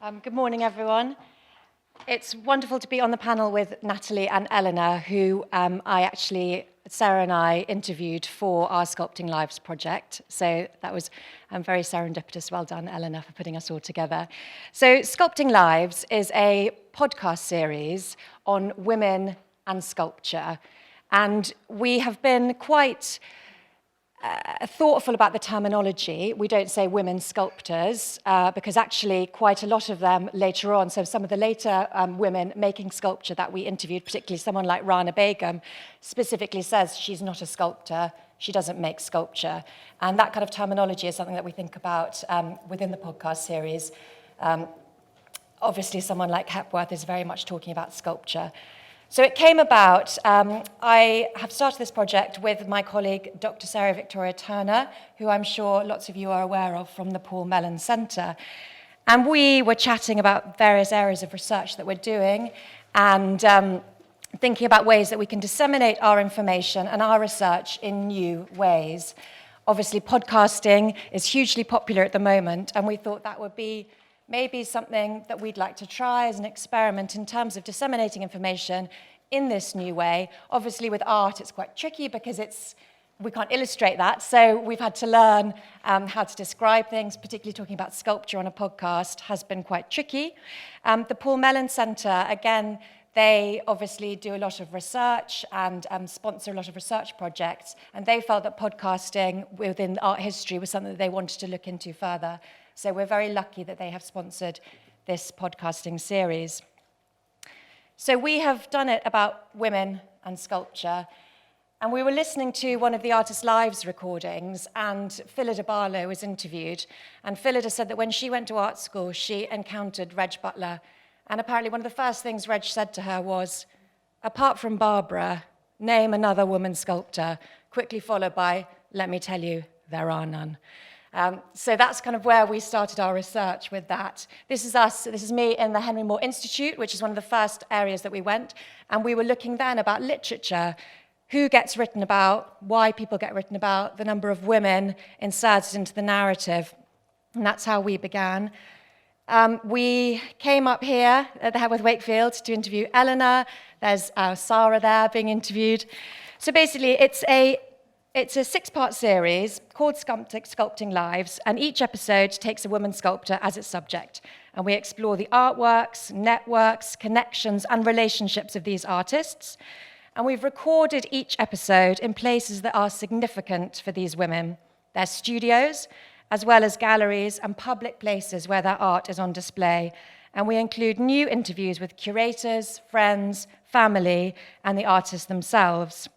Good morning, everyone. It's wonderful to be on the panel with Natalie and Eleanor, who Sarah and I interviewed for our Sculpting Lives project. So that was very serendipitous. Well done, Eleanor, for putting us all together. So Sculpting Lives is a podcast series on women and sculpture. And we have been quite thoughtful about the terminology. We don't say women sculptors, because actually quite a lot of them later on, so some of the later women making sculpture that we interviewed, particularly someone like Rana Khan, specifically says she's not a sculptor, she doesn't make sculpture. And that kind of terminology is something that we think about within the podcast series. Obviously, someone like Hepworth is very much talking about sculpture. So it came about, I have started this project with my colleague, Dr. Sarah Victoria Turner, who I'm sure lots of you are aware of from the Paul Mellon Centre. And we were chatting about various areas of research that we're doing and thinking about ways that we can disseminate our information and our research in new ways. Obviously, podcasting is hugely popular at the moment, and we thought that would be maybe something that we'd like to try as an experiment in terms of disseminating information in this new way. Obviously, with art, it's quite tricky because we can't illustrate that, so we've had to learn how to describe things, particularly talking about sculpture on a podcast has been quite tricky. The Paul Mellon Centre, again, they obviously do a lot of research and sponsor a lot of research projects, and they felt that podcasting within art history was something that they wanted to look into further. So we're very lucky that they have sponsored this podcasting series. So we have done it about women and sculpture. And we were listening to one of the Artist Lives recordings, and Phillida Barlow was interviewed. And Phillida said that when she went to art school, she encountered Reg Butler. And apparently one of the first things Reg said to her was, apart from Barbara, name another woman sculptor, quickly followed by, let me tell you, there are none. So that's kind of where we started our research with that. This is me in the Henry Moore Institute, which is one of the first areas that we went. And we were looking then about literature, who gets written about, why people get written about, the number of women inserted into the narrative. And that's how we began. We came up here at the Hepworth Wakefield to interview Eleanor. There's Sarah there being interviewed. So basically, it's a 6-part series called Sculpting Lives, and each episode takes a woman sculptor as its subject. And we explore the artworks, networks, connections, and relationships of these artists. And we've recorded each episode in places that are significant for these women. Their studios, as well as galleries and public places where their art is on display. And we include new interviews with curators, friends, family, and the artists themselves.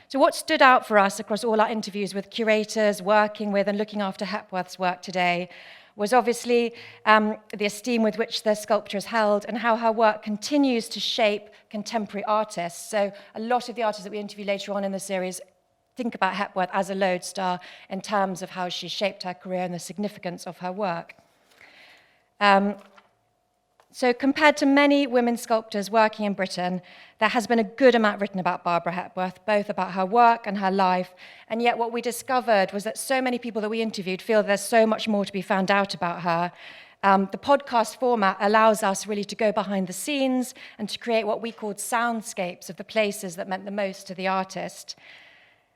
So what stood out for us across all our interviews with curators, working with and looking after Hepworth's work today, was obviously the esteem with which the sculpture is held and how her work continues to shape contemporary artists. So a lot of the artists that we interview later on in the series think about Hepworth as a lodestar in terms of how she shaped her career and the significance of her work. So compared to many women sculptors working in Britain, there has been a good amount written about Barbara Hepworth, both about her work and her life. And yet what we discovered was that so many people that we interviewed feel there's so much more to be found out about her. The podcast format allows us really to go behind the scenes and to create what we called soundscapes of the places that meant the most to the artist.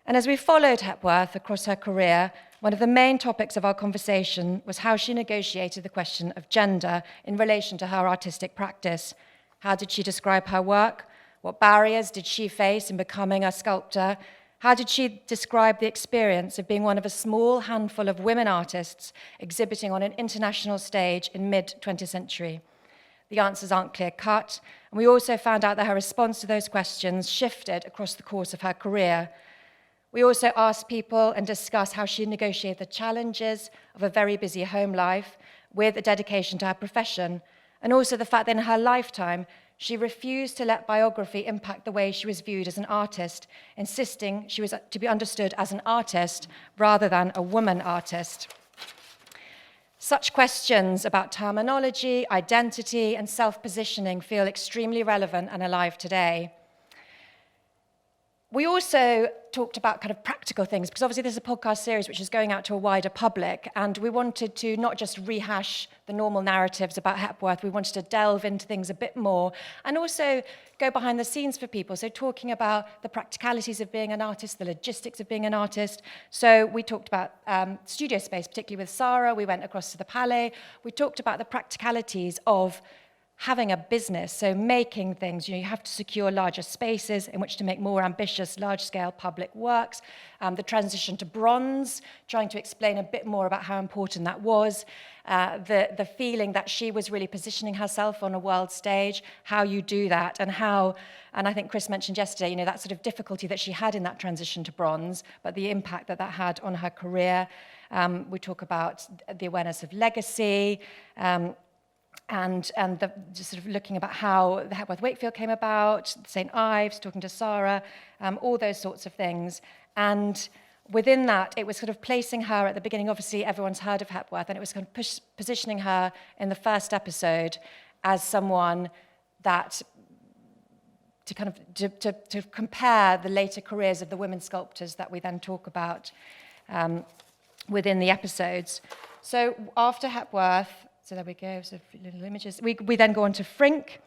And as we followed Hepworth across her career, one of the main topics of our conversation was how she negotiated the question of gender in relation to her artistic practice. How did she describe her work? What barriers did she face in becoming a sculptor? How did she describe the experience of being one of a small handful of women artists exhibiting on an international stage in mid-20th century? The answers aren't clear-cut, and we also found out that her response to those questions shifted across the course of her career. We also asked people and discussed how she negotiated the challenges of a very busy home life with a dedication to her profession, and also the fact that in her lifetime, she refused to let biography impact the way she was viewed as an artist, insisting she was to be understood as an artist rather than a woman artist. Such questions about terminology, identity, and self-positioning feel extremely relevant and alive today. We also talked about kind of practical things, because obviously this is a podcast series which is going out to a wider public, and we wanted to not just rehash the normal narratives about Hepworth, we wanted to delve into things a bit more, and also go behind the scenes for people, so talking about the practicalities of being an artist, the logistics of being an artist. So we talked about studio space, particularly with Sarah, we went across to the Palais, we talked about the practicalities of having a business, so making things, you have to secure larger spaces in which to make more ambitious, large-scale public works. The transition to bronze, trying to explain a bit more about how important that was. The feeling that she was really positioning herself on a world stage, how you do that, and I think Chris mentioned yesterday, that sort of difficulty that she had in that transition to bronze, but the impact that that had on her career. We talk about the awareness of legacy, and just sort of looking about how the Hepworth Wakefield came about, St. Ives, talking to Sarah, all those sorts of things. And within that, it was sort of placing her at the beginning. Obviously, everyone's heard of Hepworth, and it was kind of positioning her in the first episode as someone that to kind of to compare the later careers of the women sculptors that we then talk about within the episodes. So after Hepworth, so there we go, so little images. We then go on to Frink.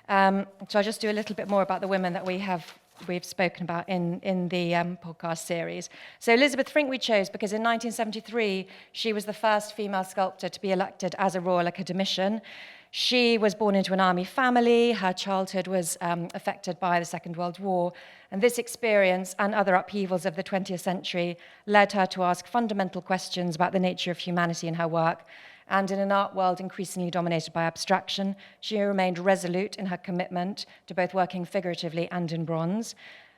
So I'll just do a little bit more about the women that we've spoken about in the podcast series. So Elizabeth Frink we chose because in 1973, she was the first female sculptor to be elected as a Royal Academician. She was born into an army family. Her childhood was affected by the Second World War. And this experience and other upheavals of the 20th century led her to ask fundamental questions about the nature of humanity in her work. And in an art world increasingly dominated by abstraction, she remained resolute in her commitment to both working figuratively and in bronze.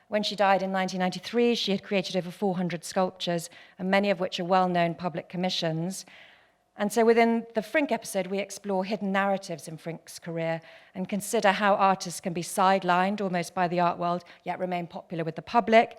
When she died in 1993, she had created over 400 sculptures, and many of which are well-known public commissions. And so within the Frink episode, we explore hidden narratives in Frink's career and consider how artists can be sidelined almost by the art world, yet remain popular with the public.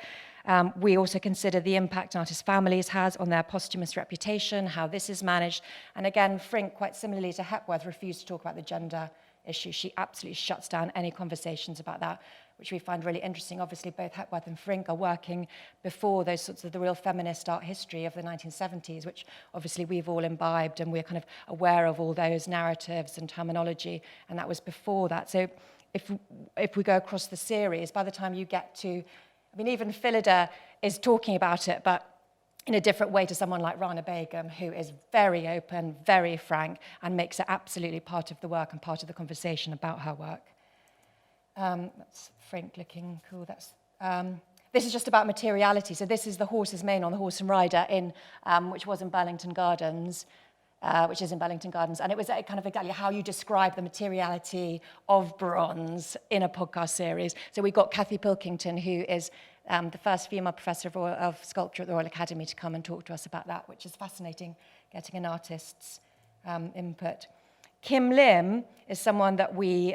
We also consider the impact artists' families has on their posthumous reputation, how this is managed. And again, Frink, quite similarly to Hepworth, refused to talk about the gender issue. She absolutely shuts down any conversations about that, which we find really interesting. Obviously, both Hepworth and Frink are working before those sorts of the real feminist art history of the 1970s, which obviously we've all imbibed, and we're kind of aware of all those narratives and terminology, and that was before that. So if we go across the series, by the time you get to, even Phillida is talking about it, but in a different way to someone like Rana Begum, who is very open, very frank, and makes it absolutely part of the work and part of the conversation about her work. That's Frink looking cool. This is just about materiality. So this is the horse's mane on the Horse and Rider, which was in Burlington Gardens, which is in Burlington Gardens. And it was kind of exactly how you describe the materiality of bronze in a podcast series. So we got Kathy Pilkington, who is the first female professor of sculpture at the Royal Academy, to come and talk to us about that, which is fascinating, getting an artist's input. Kim Lim is someone that we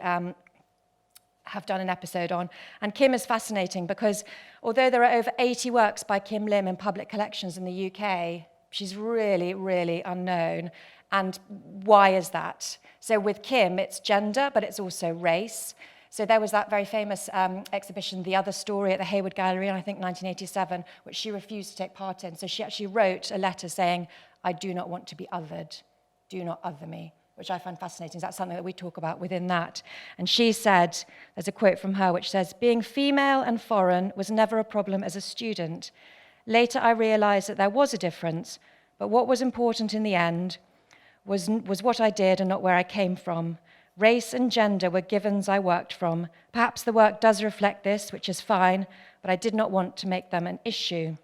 have done an episode on. And Kim is fascinating because although there are over 80 works by Kim Lim in public collections in the UK, she's really, really unknown. And why is that? So with Kim, it's gender, but it's also race. So there was that very famous exhibition, The Other Story, at the Hayward Gallery in, I think, 1987, which she refused to take part in. So she actually wrote a letter saying, "I do not want to be othered. Do not other me," which I find fascinating. That's something that we talk about within that. And she said, there's a quote from her which says, "Being female and foreign was never a problem as a student. Later I realized that there was a difference, but what was important in the end was what I did and not where I came from. Race and gender were givens I worked from. Perhaps the work does reflect this, which is fine, but I did not want to make them an issue."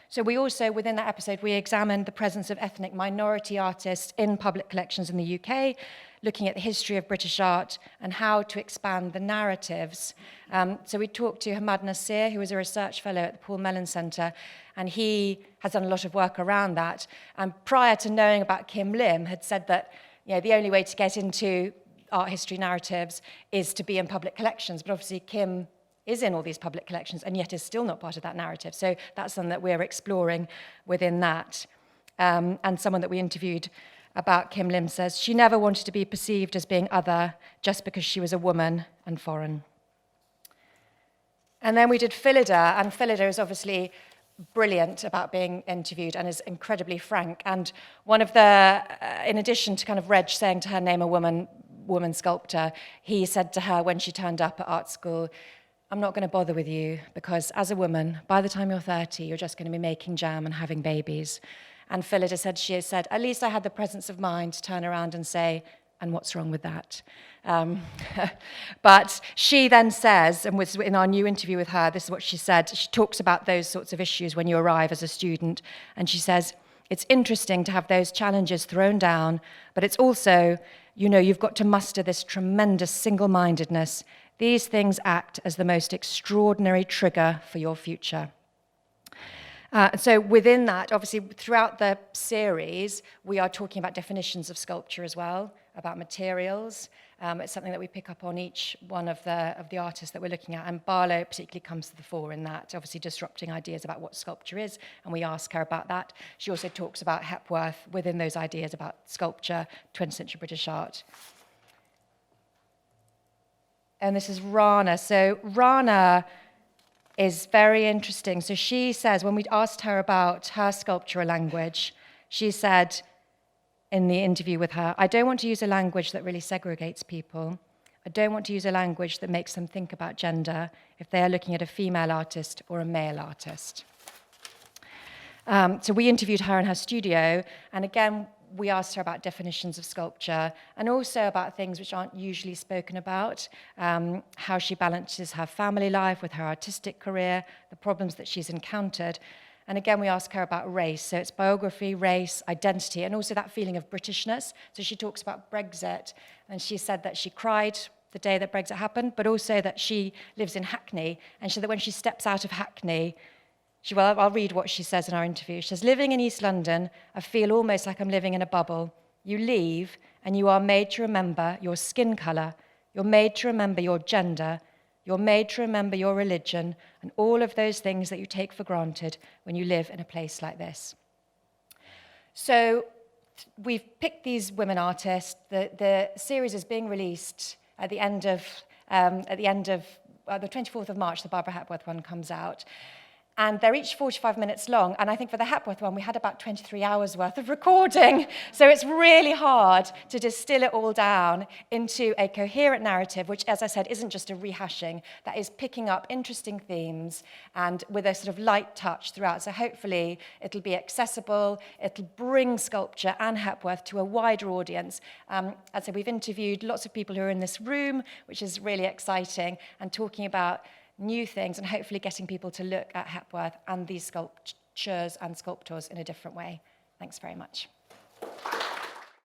So we also, within that episode, we examined the presence of ethnic minority artists in public collections in the UK, looking at the history of British art and how to expand the narratives. So we talked to Hamad Nasir, who was a research fellow at the Paul Mellon Centre, and he has done a lot of work around that. And prior to knowing about Kim Lim, had said that the only way to get into art history narratives is to be in public collections. But obviously Kim is in all these public collections and yet is still not part of that narrative. So that's something that we're exploring within that. And someone that we interviewed about Kim Lim says, "She never wanted to be perceived as being other just because she was a woman and foreign." And then we did Phillida, and Phillida is obviously brilliant about being interviewed and is incredibly frank. And one of the, in addition to kind of Reg saying to her, name a woman sculptor, he said to her when she turned up at art school, I'm not going to bother with you because as a woman, by the time you're 30, you're just going to be making jam and having babies. And Phillida said, she said, at least I had the presence of mind to turn around and say, and what's wrong with that? But she then says, and was in our new interview with her, this is what she said. She talks about those sorts of issues when you arrive as a student. And she says, it's interesting to have those challenges thrown down, but it's also, you know, you've got to muster this tremendous single-mindedness. These things act as the most extraordinary trigger for your future. So within that, obviously, throughout the series, we are talking about definitions of sculpture as well, about materials. It's something that we pick up on each one of the artists that we're looking at, and Barlow particularly comes to the fore in that, obviously disrupting ideas about what sculpture is, and we ask her about that. She also talks about Hepworth within those ideas about sculpture, 20th century British art. And this is Rana. So Rana is very interesting. So she says, when we asked her about her sculptural language, she said in the interview with her, I don't want to use a language that really segregates people. I don't want to use a language that makes them think about gender if they are looking at a female artist or a male artist. So we interviewed her in her studio, and again, we asked her about definitions of sculpture and also about things which aren't usually spoken about, how she balances her family life with her artistic career, the problems that she's encountered. And again, we ask her about race. So it's biography, race, identity, and also that feeling of Britishness. So she talks about Brexit, and she said that she cried the day that Brexit happened, but also that she lives in Hackney, and so that when she steps out of Hackney, I'll read what she says in our interview. She says, living in East London, I feel almost like I'm living in a bubble. You leave, and you are made to remember your skin colour. You're made to remember your gender. You're made to remember your religion and all of those things that you take for granted when you live in a place like this. So we've picked these women artists. The series is being released at the end of the 24th of March. The Barbara Hepworth one comes out. And they're each 45 minutes long. And I think for the Hepworth one, we had about 23 hours worth of recording. So it's really hard to distill it all down into a coherent narrative, which, as I said, isn't just a rehashing, that is picking up interesting themes and with a sort of light touch throughout. So hopefully it'll be accessible, it'll bring sculpture and Hepworth to a wider audience. As I said, we've interviewed lots of people who are in this room, which is really exciting, and talking about new things and hopefully getting people to look at Hepworth and these sculptures and sculptors in a different way. Thanks very much.